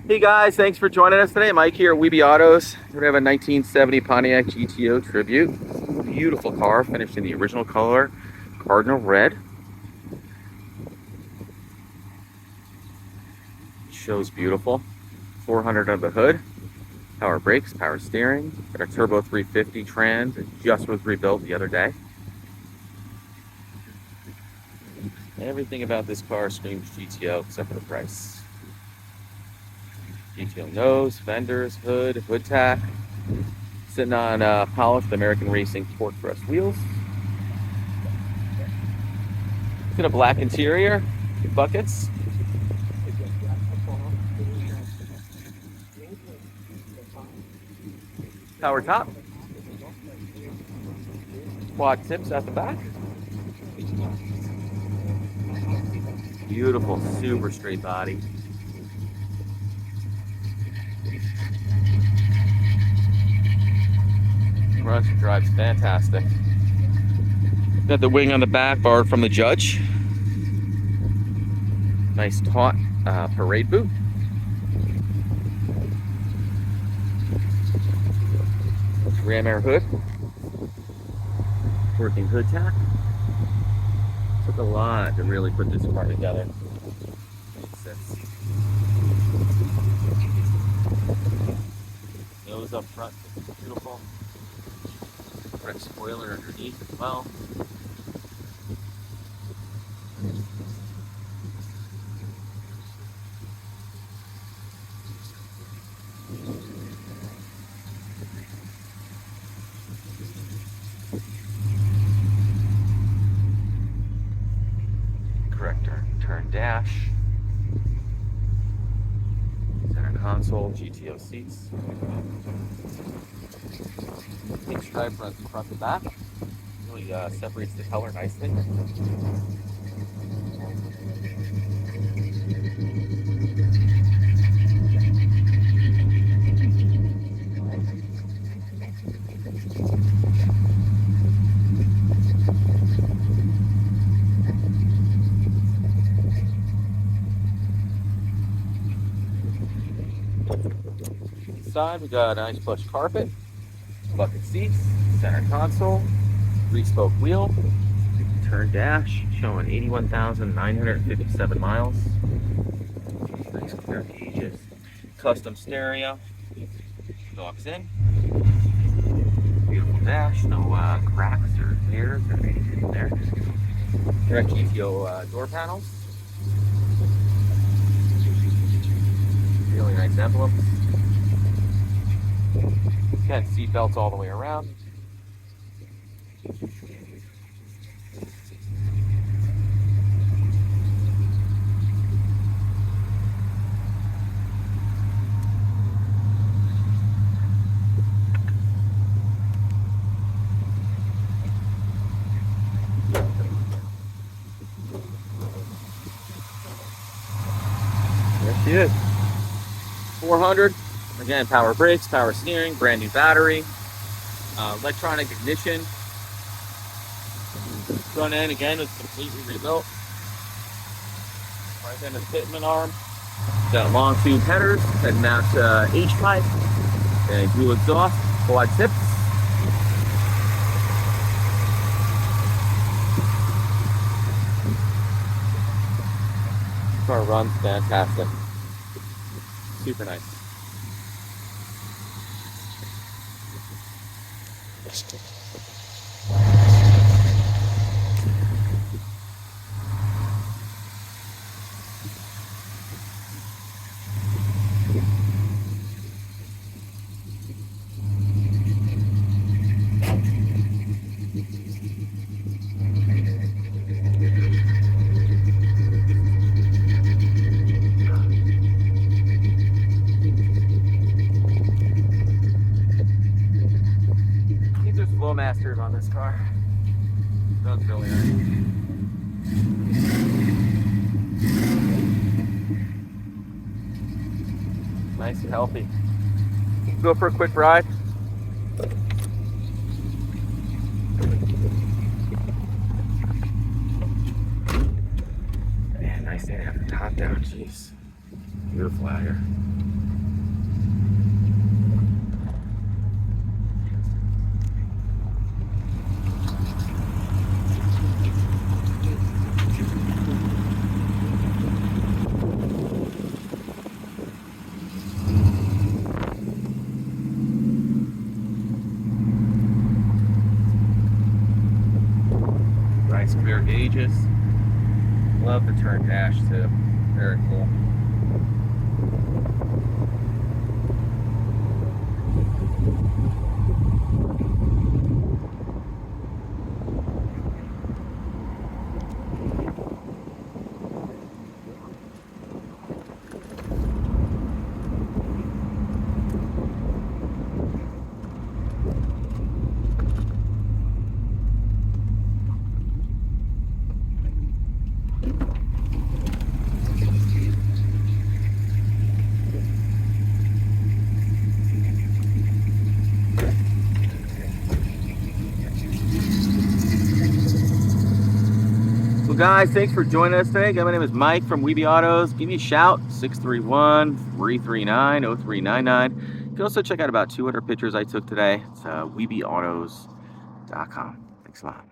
Hey guys, thanks for joining us today. Mike here at Weeby Autos. We have a 1970 Pontiac GTO Tribute. Beautiful car, finished in the original color, Cardinal red. Shows beautiful. 400 under the hood. Power brakes, power steering. Got a turbo 350 trans. It just was rebuilt the other day. Everything about this car screams GTO except for the price. GTO nose, fenders, hood tack. Sitting on polished American Racing torque thrust wheels. It's got a black interior, buckets. Power top. Quad tips at the back. Beautiful, super straight body. Runs and drives fantastic. Got the wing on the back, borrowed from the judge. Nice taut parade boot. Ram air hood. Working hood tack. Took a lot to really put this car together. Makes sense. Nose up front, beautiful. Red spoiler underneath as well. Correct turn dash. Center console, GTO seats. Pinstripe runs the front to back. Really separates the color nicely. Inside we got a nice plush carpet, bucket seats, center console, 3-spoke wheel, turn dash showing 81,957 miles. Nice clear gauges, custom stereo, locks in. Beautiful dash, no cracks or tears or anything in there. Direct GTO door panels. Really nice emblems. Got seatbelts all the way around. There she is. 400. Again, power brakes, power steering, brand new battery, electronic ignition. Front end again is completely rebuilt. Right then is pitman arm. Got long tube headers that match H-pipe and blue exhaust, quad tips. Car runs fantastic. Super nice. Masters on this car. That's really nice. Nice and healthy. Go for a quick ride. Man, nice to have the top down. Jeez. Beautiful out here. gauges. Love the turn dash too. Very cool. Well, guys, thanks for joining us today. My name is Mike from Weeby Autos. Give me a shout, 631-339-0399. You can also check out about 200 pictures I took today. It's weebyautos.com. Thanks a lot.